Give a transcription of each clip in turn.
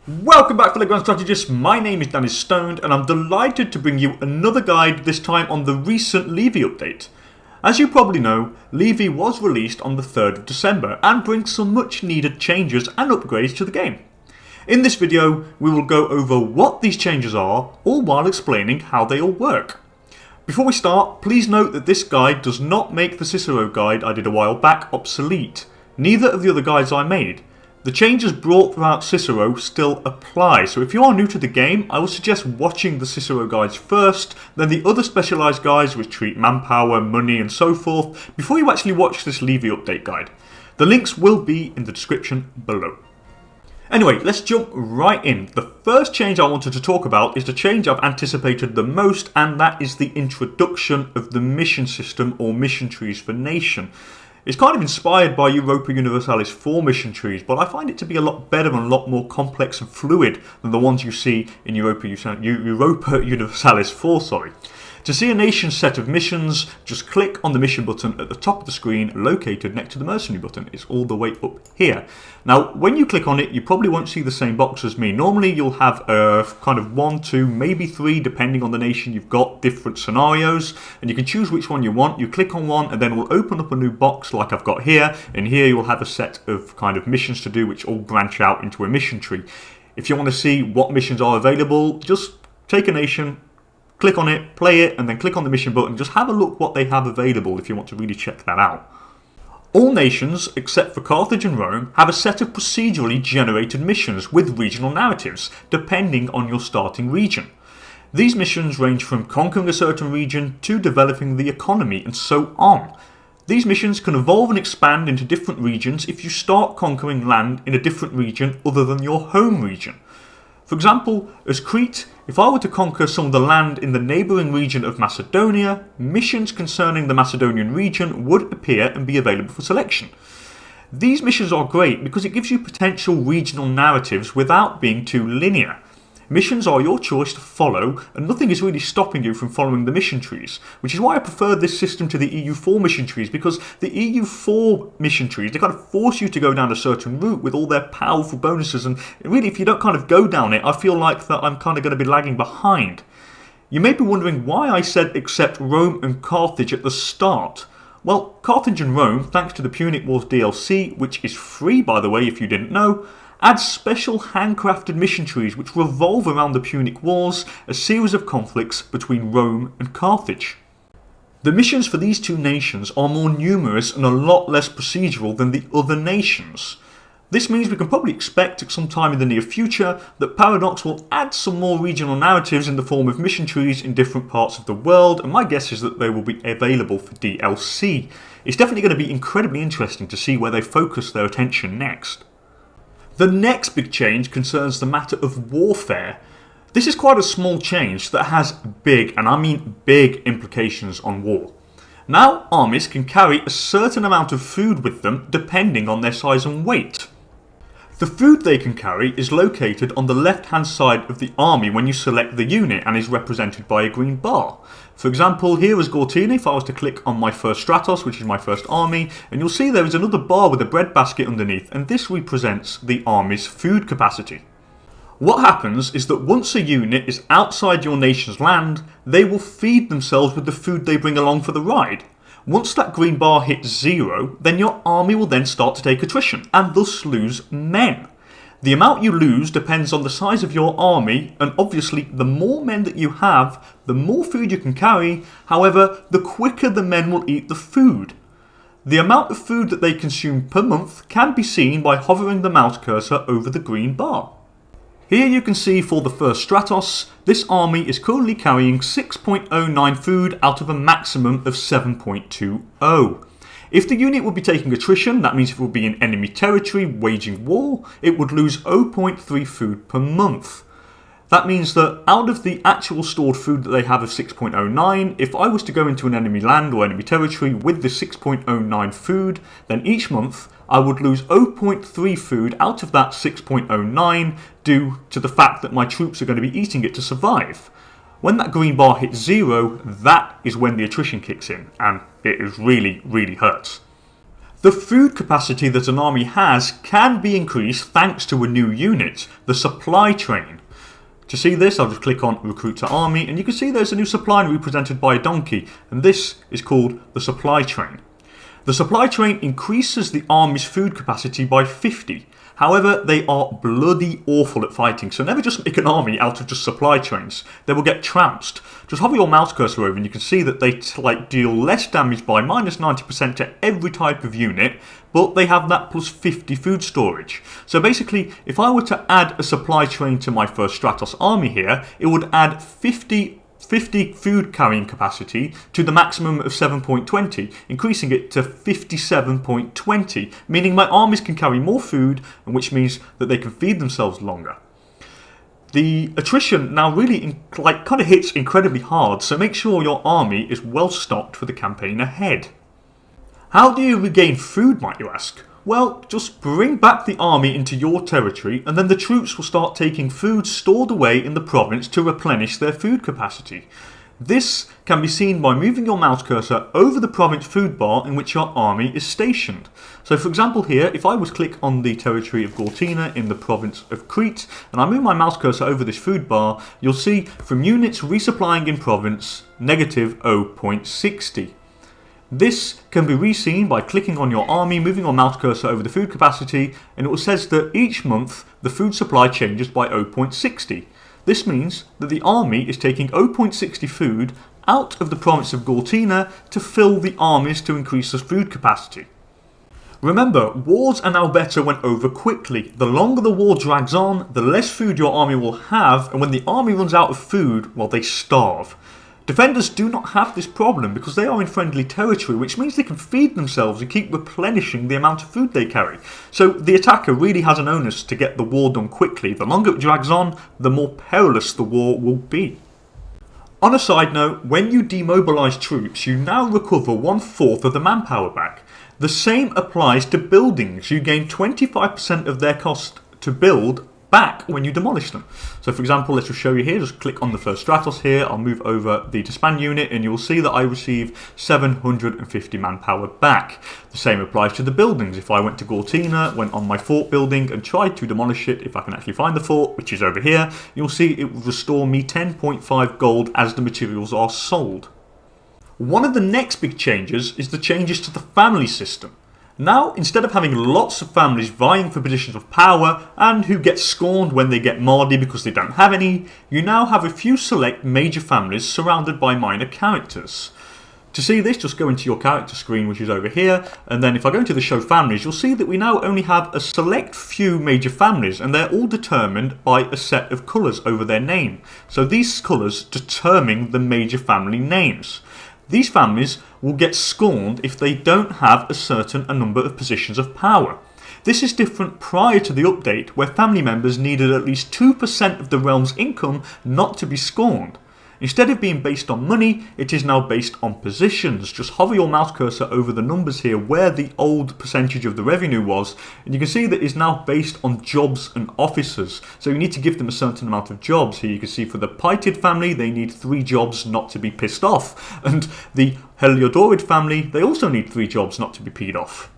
Welcome back, fellow Grand Strategists. My name is Danny Stoned, and I'm delighted to bring you another guide, this time on the recent Livy update. As you probably know, Livy was released on the 3rd of December and brings some much needed changes and upgrades to the game. In this video, we will go over what these changes are, all while explaining how they all work. Before we start, please note that this guide does not make the Cicero guide I did a while back obsolete. Neither of the other guides I made. The changes brought throughout Cicero still apply, so if you are new to the game, I would suggest watching the Cicero guides first, then the other specialised guides which treat manpower, money and so forth, before you actually watch this Livy update guide. The links will be in the description below. Anyway, let's jump right in. The first change I wanted to talk about is the change I've anticipated the most, and that is the introduction of the mission system or mission trees for nation. It's kind of inspired by Europa Universalis 4 mission trees, but I find it to be a lot better and a lot more complex and fluid than the ones you see in Europa Universalis 4. To see a nation's set of missions, just click on the mission button at the top of the screen located next to the mercenary button. It's all the way up here. Now, when you click on it, you probably won't see the same box as me. Normally, you'll have kind of 1, 2, maybe 3, depending on the nation you've got, different scenarios, and you can choose which one you want. You click on one, and then it will open up a new box like I've got here, and here you'll have a set of kind of missions to do, which all branch out into a mission tree. If you want to see what missions are available, just take a nation, click on it, play it, and then click on the mission button. Just have a look what they have available if you want to really check that out. All nations, except for Carthage and Rome, have a set of procedurally generated missions with regional narratives, depending on your starting region. These missions range from conquering a certain region to developing the economy and so on. These missions can evolve and expand into different regions if you start conquering land in a different region other than your home region. For example, as Crete, if I were to conquer some of the land in the neighbouring region of Macedonia, missions concerning the Macedonian region would appear and be available for selection. These missions are great because it gives you potential regional narratives without being too linear. Missions are your choice to follow, and nothing is really stopping you from following the mission trees, which is why I prefer this system to the EU4 mission trees, because the EU4 mission trees, they kind of force you to go down a certain route with all their powerful bonuses, and really if you don't kind of go down it, I feel like that I'm kind of going to be lagging behind. You may be wondering why I said except Rome and Carthage at the start. Well, Carthage and Rome, thanks to the Punic Wars DLC, which is free by the way if you didn't know, adds special handcrafted mission trees which revolve around the Punic Wars, a series of conflicts between Rome and Carthage. The missions for these two nations are more numerous and a lot less procedural than the other nations. This means we can probably expect sometime in the near future that Paradox will add some more regional narratives in the form of mission trees in different parts of the world, and my guess is that they will be available for DLC. It's definitely going to be incredibly interesting to see where they focus their attention next. The next big change concerns the matter of warfare. This is quite a small change that has big, and I mean big, implications on war. Now armies can carry a certain amount of food with them depending on their size and weight. The food they can carry is located on the left hand side of the army when you select the unit and is represented by a green bar. For example, here is Gortini. If I was to click on my first Stratos, which is my first army, and you'll see there is another bar with a bread basket underneath, and this represents the army's food capacity. What happens is that once a unit is outside your nation's land, they will feed themselves with the food they bring along for the ride. Once that green bar hits 0, then your army will then start to take attrition, and thus lose men. The amount you lose depends on the size of your army, and obviously the more men that you have, the more food you can carry. However, the quicker the men will eat the food. The amount of food that they consume per month can be seen by hovering the mouse cursor over the green bar. Here you can see for the first Stratos, this army is currently carrying 6.09 food out of a maximum of 7.20. If the unit would be taking attrition, that means it would be in enemy territory waging war, it would lose 0.3 food per month. That means that out of the actual stored food that they have of 6.09, if I was to go into an enemy land or enemy territory with the 6.09 food, then each month I would lose 0.3 food out of that 6.09 due to the fact that my troops are going to be eating it to survive. When that green bar hits 0, that is when the attrition kicks in, and it is really hurts. The food capacity that an army has can be increased thanks to a new unit, the supply train. To see this, I'll just click on Recruit to Army, and you can see there's a new supply represented by a donkey, and this is called the supply train. The supply train increases the army's food capacity by 50. However, they are bloody awful at fighting, so never just make an army out of just supply trains. They will get trounced. Just hover your mouse cursor over and you can see that they deal less damage by minus 90% to every type of unit, but they have that plus 50 food storage. So basically, if I were to add a supply train to my first Stratos army here, it would add 50 food carrying capacity to the maximum of 7.20, increasing it to 57.20, meaning my armies can carry more food, and which means that they can feed themselves longer. The attrition now really kind of hits incredibly hard, so make sure your army is well stocked for the campaign ahead. How do you regain food, might you ask? Well, just bring back the army into your territory and then the troops will start taking food stored away in the province to replenish their food capacity. This can be seen by moving your mouse cursor over the province food bar in which your army is stationed. So for example here, if I was to click on the territory of Gortina in the province of Crete and I move my mouse cursor over this food bar, you'll see from units resupplying in province, negative 0.60. This can be re-seen by clicking on your army, moving your mouse cursor over the food capacity, and it says that each month the food supply changes by 0.60. This means that the army is taking 0.60 food out of the province of Gortina to fill the armies to increase the food capacity. Remember, wars are now better when over quickly. The longer the war drags on, the less food your army will have, and when the army runs out of food, well, they starve. Defenders do not have this problem because they are in friendly territory, which means they can feed themselves and keep replenishing the amount of food they carry. So the attacker really has an onus to get the war done quickly. The longer it drags on, the more perilous the war will be. On a side note, when you demobilise troops, you now recover 1/4 of the manpower back. The same applies to buildings. You gain 25% of their cost to build back when you demolish them. So for example, let's just show you here, just click on the first Stratos here, I'll move over the disband unit and you'll see that I receive 750 manpower back. The same applies to the buildings. If I went to Gortina, went on my fort building and tried to demolish it, if I can actually find the fort, which is over here, you'll see it will restore me 10.5 gold as the materials are sold. One of the next big changes is the changes to the family system. Now, instead of having lots of families vying for positions of power and who get scorned when they get Mardi because they don't have any, you now have a few select major families surrounded by minor characters. To see this, just go into your character screen, which is over here, and then if I go into the show families, you'll see that we now only have a select few major families, and they're all determined by a set of colours over their name. So these colours determine the major family names. These families will get scorned if they don't have a certain number of positions of power. This is different prior to the update, where family members needed at least 2% of the realm's income not to be scorned. Instead of being based on money, it is now based on positions. Just hover your mouse cursor over the numbers here where the old percentage of the revenue was, and you can see that it's now based on jobs and officers. So you need to give them a certain amount of jobs. Here you can see for the Pytid family, they need 3 jobs not to be pissed off. And the Heliodorid family, they also need 3 jobs not to be peed off.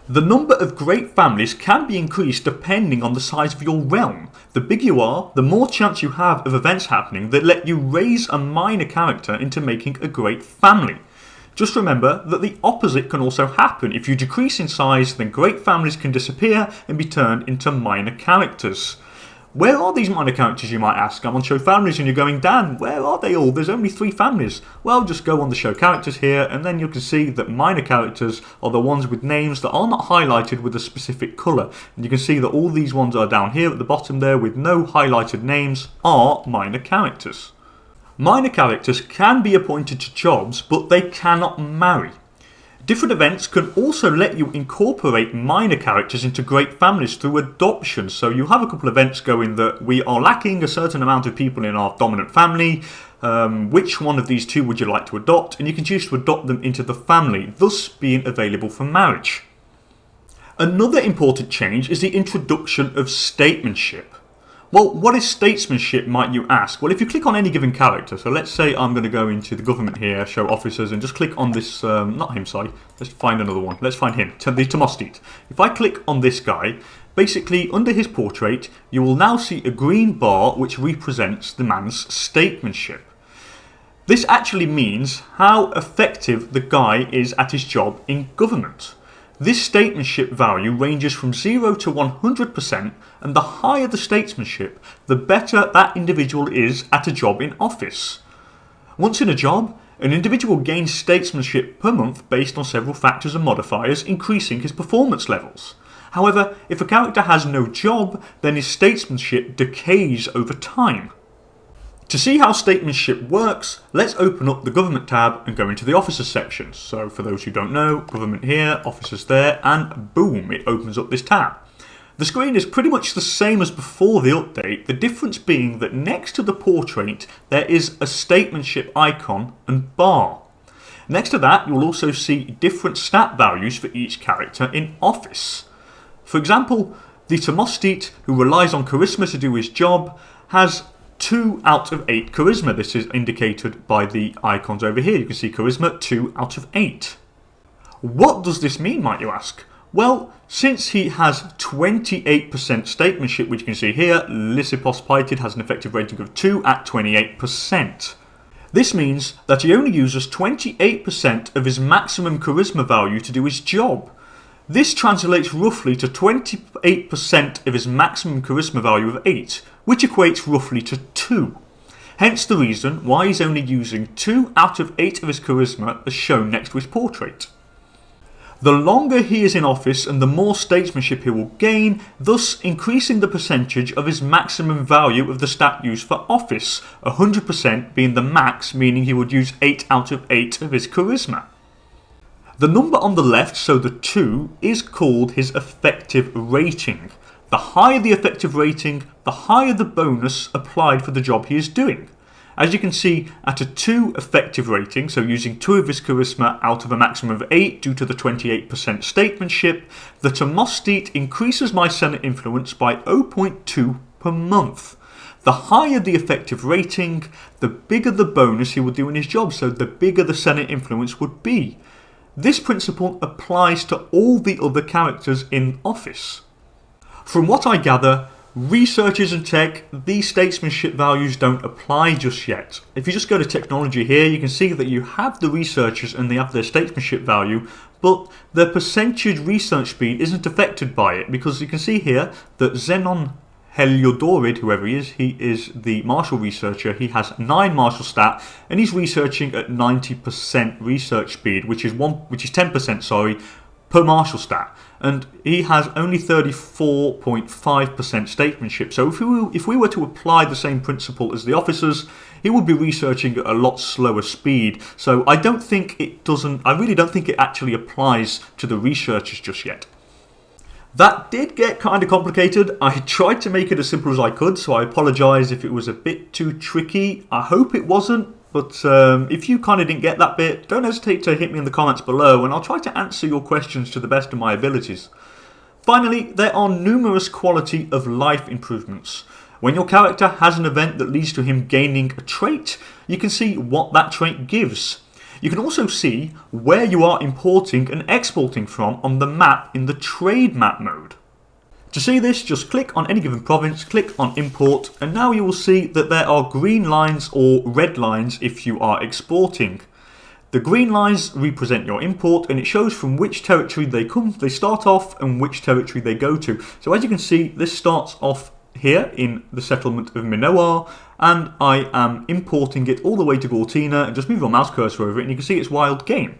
The number of great families can be increased depending on the size of your realm. The bigger you are, the more chance you have of events happening that let you raise a minor character into making a great family. Just remember that the opposite can also happen. If you decrease in size, then great families can disappear and be turned into minor characters. Where are these minor characters, you might ask? I'm on show families and you're going, Dan, where are they all? There's only 3 families. Well, just go on the show characters here and then you can see that minor characters are the ones with names that are not highlighted with a specific colour. And you can see that all these ones are down here at the bottom there with no highlighted names are minor characters. Minor characters can be appointed to jobs, but they cannot marry. Different events can also let you incorporate minor characters into great families through adoption. So you have a couple of events going that we are lacking a certain amount of people in our dominant family. Which one of these 2 would you like to adopt? And you can choose to adopt them into the family, thus being available for marriage. Another important change is the introduction of statesmanship. Well, what is statesmanship, might you ask? Well, if you click on any given character, so let's say I'm going to go into the government here, show officers, and just click on this, not him, sorry, let's find another one. Let's find him, the Tomostit. If I click on this guy, basically under his portrait, you will now see a green bar which represents the man's statesmanship. This actually means how effective the guy is at his job in government. This statesmanship value ranges from 0 to 100%, and the higher the statesmanship, the better that individual is at a job in office. Once in a job, an individual gains statesmanship per month based on several factors and modifiers, increasing his performance levels. However, if a character has no job, then his statesmanship decays over time. To see how statesmanship works, let's open up the government tab and go into the officers section. So for those who don't know, government here, officers there, and boom, it opens up this tab. The screen is pretty much the same as before the update, the difference being that next to the portrait there is a statesmanship icon and bar. Next to that, you'll also see different stat values for each character in office. For example, the Tomostit, who relies on charisma to do his job, has 2 out of 8 charisma. This is indicated by the icons over here. You can see charisma 2 out of 8. What does this mean, might you ask? Well, since he has 28% statesmanship, which you can see here, Lysippos Paited has an effective rating of 2 at 28%. This means that he only uses 28% of his maximum charisma value to do his job. This translates roughly to 28% of his maximum charisma value of 8, which equates roughly to 2. Hence the reason why he's only using 2 out of 8 of his charisma as shown next to his portrait. The longer he is in office and the more statesmanship he will gain, thus increasing the percentage of his maximum value of the stat used for office, 100% being the max, meaning he would use 8 out of 8 of his charisma. The number on the left, so the 2, is called his effective rating. The higher the effective rating, the higher the bonus applied for the job he is doing. As you can see, at a 2 effective rating, so using 2 of his charisma out of a maximum of 8 due to the 28% statesmanship, the Tomostit increases my Senate influence by 0.2 per month. The higher the effective rating, the bigger the bonus he will do in his job, so the bigger the Senate influence would be. This principle applies to all the other characters in office. From what I gather, researchers and tech, these statesmanship values don't apply just yet. If you just go to technology here, you can see that you have the researchers and they have their statesmanship value, but their percentage research speed isn't affected by it, because you can see here that Xenon Heliodorid, whoever he is the martial researcher, he has 9 martial stat and he's researching at 90% research speed, which is 10%, per martial stat, and he has only 34.5% statesmanship. So if we were to apply the same principle as the officers, he would be researching at a lot slower speed. So I really don't think it actually applies to the researchers just yet. That did get kind of complicated. I tried to make it as simple as I could, so I apologise if it was a bit too tricky. I hope it wasn't, but if you kind of didn't get that bit, don't hesitate to hit me in the comments below and I'll try to answer your questions to the best of my abilities. Finally, there are numerous quality of life improvements. When your character has an event that leads to him gaining a trait, you can see what that trait gives. You can also see where you are importing and exporting from on the map in the trade map mode. To see this, just click on any given province, click on import, and now you will see that there are green lines or red lines if you are exporting. The green lines represent your import and it shows from which territory they start off and which territory they go to. So as you can see, this starts off here in the settlement of Minoar, and I am importing it all the way to Gortina, and just move your mouse cursor over it and you can see it's wild game.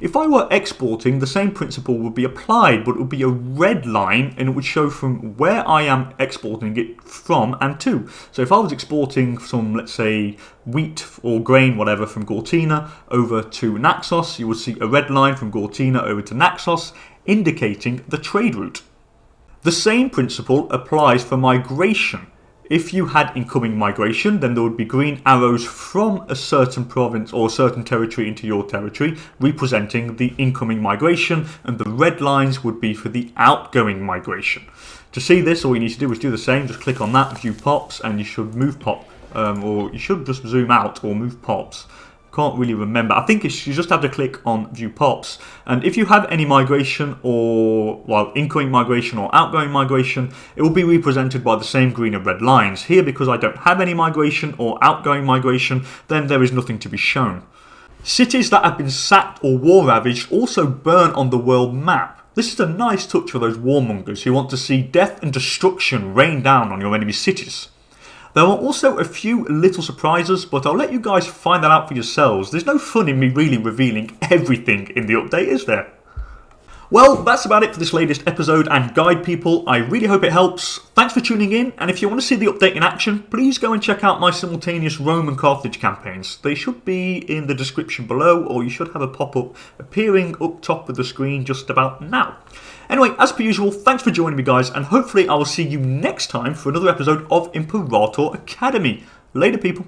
If I were exporting, the same principle would be applied, but it would be a red line and it would show from where I am exporting it from and to. So if I was exporting some, let's say, wheat or grain, whatever, from Gortina over to Naxos, you would see a red line from Gortina over to Naxos, indicating the trade route. The same principle applies for migration. If you had incoming migration, then there would be green arrows from a certain province or a certain territory into your territory, representing the incoming migration, and the red lines would be for the outgoing migration. To see this, all you need to do is do the same. Just click on that, view pops, and you should move pop. Or you should just zoom out or move pops. Can't really remember. I think you just have to click on view pops, and if you have any migration or incoming migration or outgoing migration, it will be represented by the same green and red lines. Here, because I don't have any migration or outgoing migration, then there is nothing to be shown. Cities that have been sacked or war ravaged also burn on the world map. This is a nice touch for those warmongers who want to see death and destruction rain down on your enemy's cities. There are also a few little surprises, but I'll let you guys find that out for yourselves. There's no fun in me really revealing everything in the update, is there? Well, that's about it for this latest episode and guide, people. I really hope it helps. Thanks for tuning in, and if you want to see the update in action, please go and check out my simultaneous Rome and Carthage campaigns. They should be in the description below, or you should have a pop-up appearing up top of the screen just about now. Anyway, as per usual, thanks for joining me, guys, and hopefully I will see you next time for another episode of Imperator Academy. Later, people.